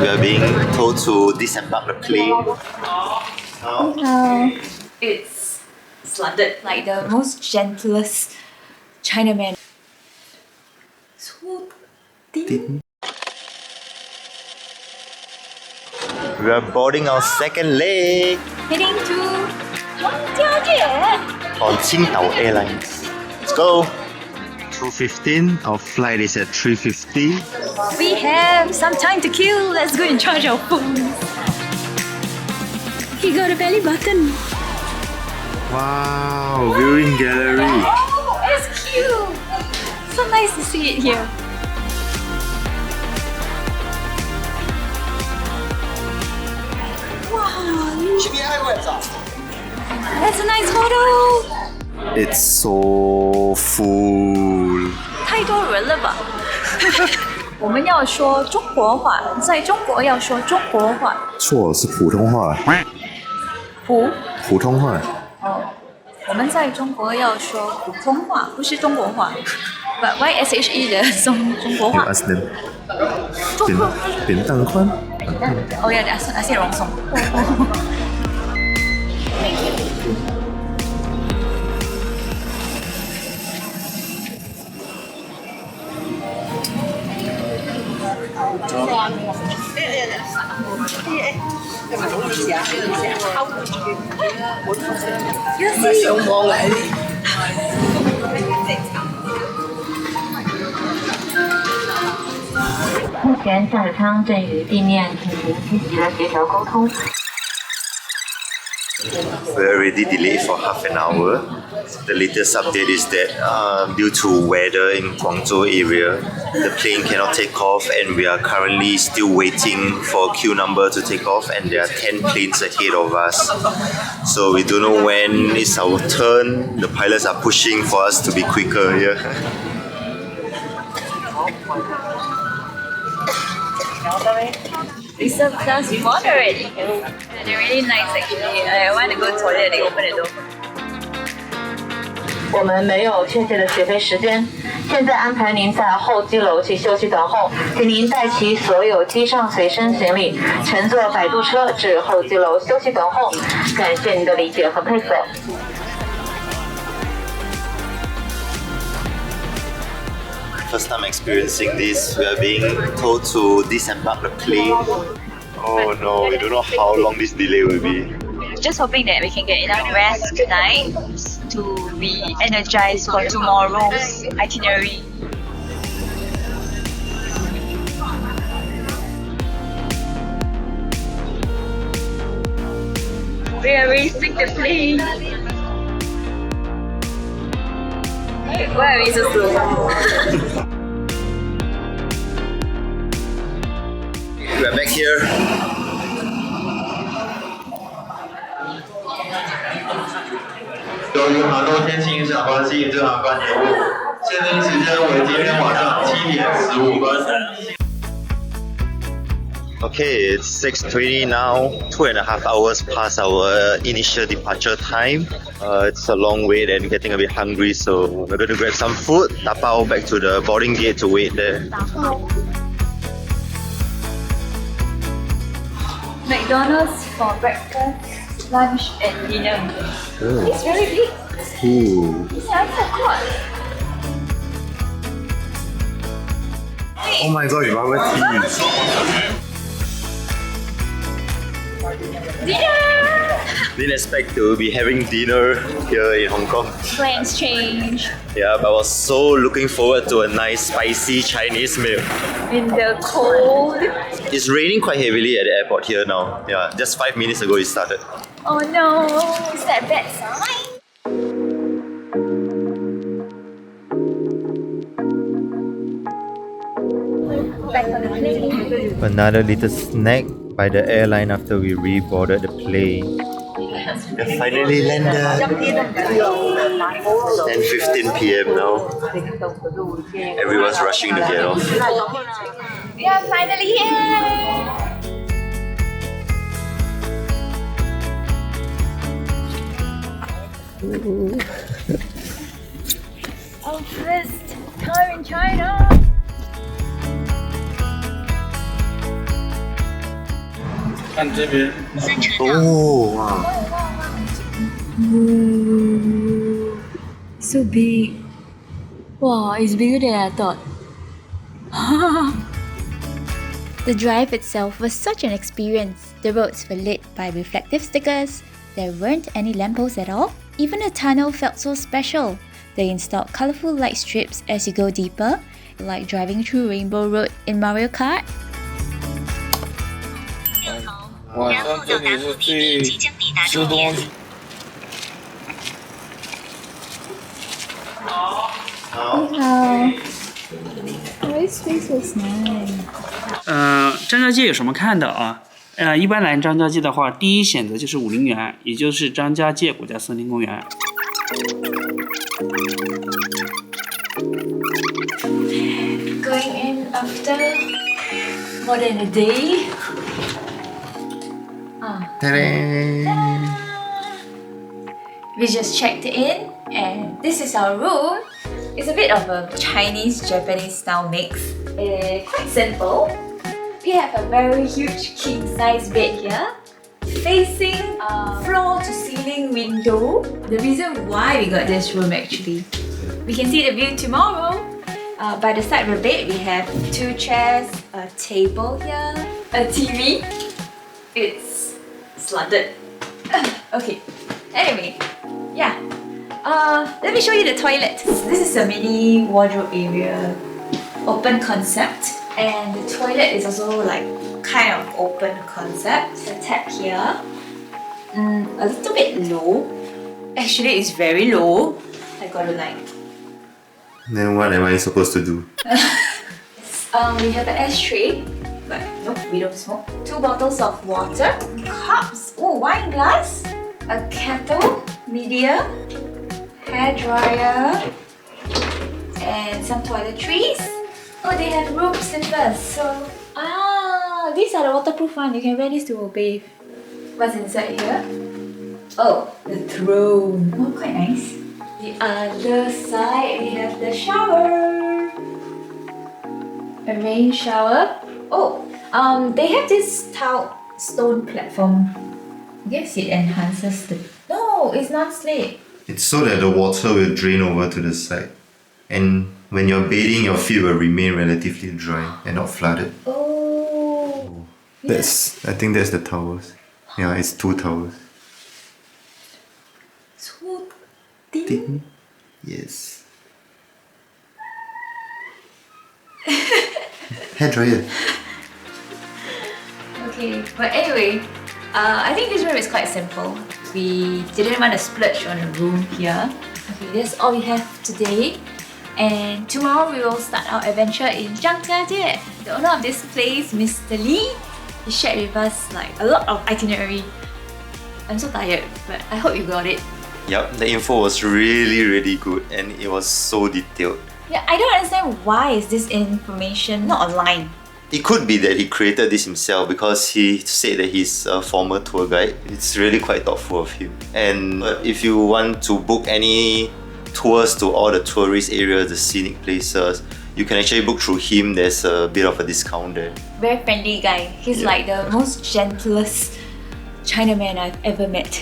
we are being told to disembark the plane. It's slanted like the most gentlest Chinaman. So thin. We are boarding our second leg Heading to Zhangjiajie. on Qingdao Airlines. Let's go! 2:15. Our flight is at 3:50. We have some time to kill. Let's go and charge our phones. He got a belly button. Wow, viewing gallery. Oh, it's cute. So nice to see it here. Wow, that's a nice photo. It's so full. 太多人了吧？我们要说中国话，在中国要说中国话。错，是普通话。普通话。哦，我们在中国要说普通话，不是中国话。But why SHE 的中国话？中国。扁担宽。哦呀，那些容松。目前驾驶舱正与地面进行积极的协调沟通。We're already delayed for half an hour. The latest update is that due to weather in Guangzhou area, the plane cannot take off, and we are currently still waiting for queue number to take off, and there are 10 planes ahead of us. So we don't know when it's our turn. The pilots are pushing for us to be quicker here. They served us water already. And they're really nice actually. I want to go to the toilet, they open the door. 我们没有确切的起飞时间，现在安排您在候机楼去休息等候，请您带齐所有机上随身行李，乘坐摆渡车至候机楼休息等候。感谢您的理解和配合。First time experiencing this, we are being told to disembark the plane. Oh no, we don't know how long this delay will be. Just hoping that we can get enough rest tonight to be energized for tomorrow's itinerary. We are racing the plane. Why are we so slow? We are back here.由于航空天气影响关系，这航班延误。现在时间为今天晚上7点15分。Okay, it's 6:20 now. 2.5 hours past our initial departure time. It's a long wait and getting a bit hungry, so we're going to grab some food, tapao back to the boarding gate to wait there. McDonald's for breakfast, lunch and dinner. Oh. It's very big. Ooh. It's a quad. Oh my god, bubble tea. Dinner! Didn't expect to be having dinner here in Hong Kong. Plans change. Yeah, but I was so looking forward to a nice spicy Chinese meal. In the cold. It's raining quite heavily at the airport here now. Yeah, just 5 minutes ago it started. Oh no, is that bad sign? Back on the plane. Another little snack by the airline after we reboarded the plane. We finally landed. 10:15 p.m. now. Everyone's rushing to get off. We are finally here! Our first time in China! 看这边。Oh, wow. Ooh, so big. Wow, it's bigger than I thought. The drive itself was such an experience. The roads were lit by reflective stickers. There weren't any lampposts at all. Even the tunnel felt so special. They installed colorful light strips as you go deeper, like driving through Rainbow Road in Mario Kart. 晚上这里是去吃东西。This space was nice. 张家界有什么看的啊？一般来张家界的话，第一选择就是武陵源，也就是张家界国家森林公园。Going in after more than a day. We just checked in, and this is our room. It's a bit of a Chinese-Japanese style mix. Quite simple. We have a very huge king-size bed here, facing a floor-to-ceiling window. The reason why we got this room actually, we can see the view tomorrow. By the side of the bed, we have 2 chairs, a table here, a TV. It's slanted. Okay. Anyway, yeah. Let me show you the toilet. This is a mini wardrobe area, open concept, and the toilet is also like kind of open concept. The tap here, a little bit low. Actually, it's very low. I gotta like. Then what am I supposed to do? We have an ashtray, but nope, we don't smoke. 2 bottles of water, cups, wine glass, a kettle, media, hair dryer, and some toiletries. Oh, they have room slippers. So, these are the waterproof ones. You can wear this to bathe. What's inside here? Oh, the throne. Oh, quite nice. The other side, we have the shower. A rain shower. Oh, they have this tiled stone platform. I guess it enhances the. No, it's not slate. It's so that the water will drain over to the side. And when you're bathing, your feet will remain relatively dry and not flooded. Oh. I think that's the towels. Yeah, it's 2 towels. So thin. Yes. Hair dryer. Okay, but anyway, I think this room is quite simple. We didn't want to splurge on a room here. Okay, that's all we have today. And tomorrow we will start our adventure in Zhangjiajie. The owner of this place, Mr. Lee, he shared with us like a lot of itinerary. I'm so tired, but I hope you got it. Yep, the info was really good and it was so detailed. Yeah, I don't understand why is this information not online. It could be that he created this himself because he said that he's a former tour guide. It's really quite thoughtful of him. And if you want to book any tours to all the tourist areas, the scenic places, you can actually book through him. There's a bit of a discount there. Very friendly guy. He's like the most gentlest Chinaman I've ever met.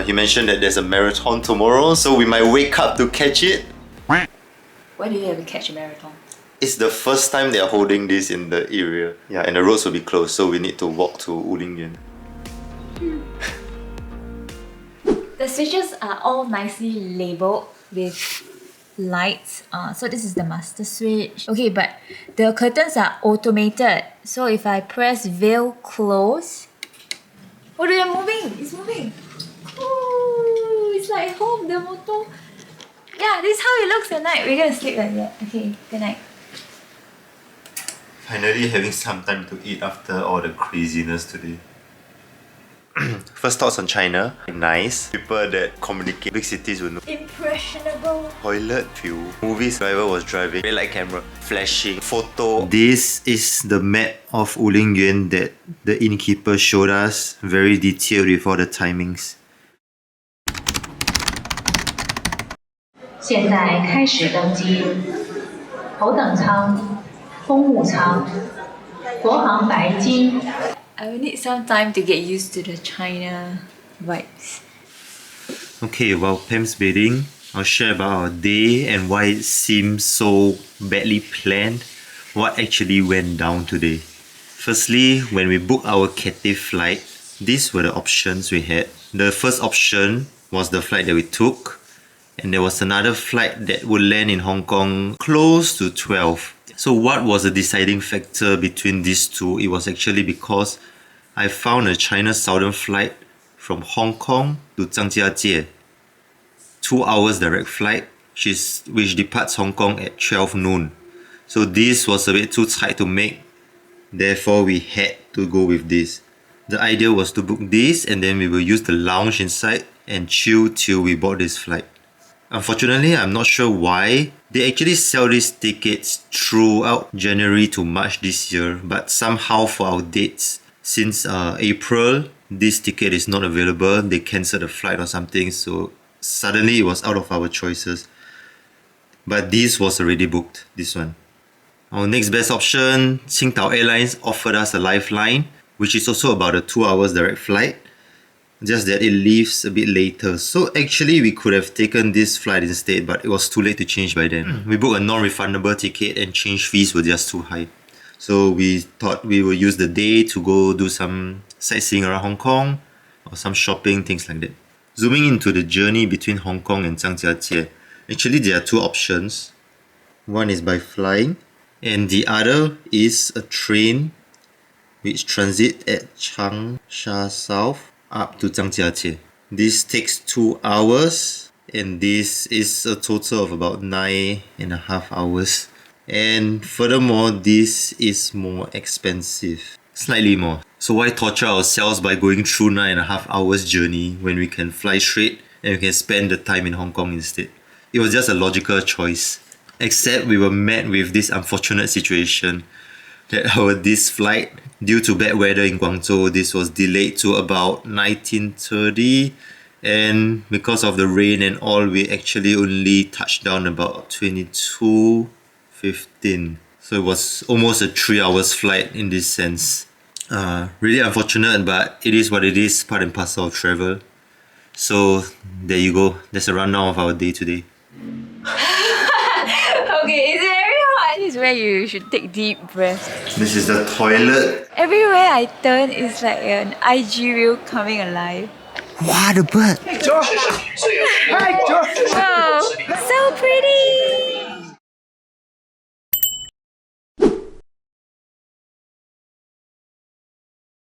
He mentioned that there's a marathon tomorrow, so we might wake up to catch it. Why do you have to catch a marathon? It's the first time they are holding this in the area. Yeah, and the roads will be closed, so we need to walk to Wulingyuan. The switches are all nicely labeled with lights. So this is the master switch. Okay, but the curtains are automated. So if I press veil close, oh, they are moving. It's moving. Oh, it's like home, the motor. Yeah, this is how it looks at night. We're gonna sleep like that. Okay, good night. Finally having some time to eat after all the craziness today. First thoughts on China. Nice. People that communicate. Big cities will know. Impressionable. Toilet view. Movies driver was driving. Red light camera. Flashing. Photo. This is the map of Wulingyuan that the innkeeper showed us. Very detailed with all the timings. 现在开始登机，头等舱、风务舱、国航白金。I will need some time to get used to the China vibes. Okay, while Pam's bathing, I'll share about our day and why it seems so badly planned, what actually went down today. Firstly, when we booked our Cathay flight, these were the options we had. The first option was the flight that we took, and there was another flight that would land in Hong Kong close to 12. So what was the deciding factor between these two? It was actually because I found a China Southern flight from Hong Kong to Zhangjiajie. 2 hours direct flight, which departs Hong Kong at 12 noon. So this was a bit too tight to make, therefore we had to go with this. The idea was to book this and then we will use the lounge inside and chill till we board this flight. Unfortunately, I'm not sure why. They actually sell these tickets throughout January to March this year, but somehow for our dates, since April, this ticket is not available. They cancelled the flight or something, so suddenly it was out of our choices. But this was already booked, this one. Our next best option, Qingdao Airlines offered us a lifeline, which is also about a 2 hours direct flight, just that it leaves a bit later. So actually we could have taken this flight instead, but it was too late to change by then. We booked a non-refundable ticket and change fees were just too high. So we thought we will use the day to go do some sightseeing around Hong Kong or some shopping, things like that. Zooming into the journey between Hong Kong and Zhangjiajie, actually there are two options. One is by flying and the other is a train which transit at Changsha South up to Zhangjiajie. This takes 2 hours and this is a total of about 9.5 hours. And furthermore, this is more expensive, slightly more. So why torture ourselves by going through 9.5 hours journey when we can fly straight and we can spend the time in Hong Kong instead? It was just a logical choice. Except we were met with this unfortunate situation that this flight, due to bad weather in Guangzhou, this was delayed to about 19:30, and because of the rain and all, we actually only touched down about 22:15. So it was almost a 3 hours flight in this sense. Really unfortunate, but it is what it is, part and parcel of travel. So there you go, that's a rundown of our day today. Okay, it's very hot. This is where you should take deep breaths. This is the toilet. Everywhere I turn is like an IG reel coming alive. Wow, the bird! Wow, so pretty!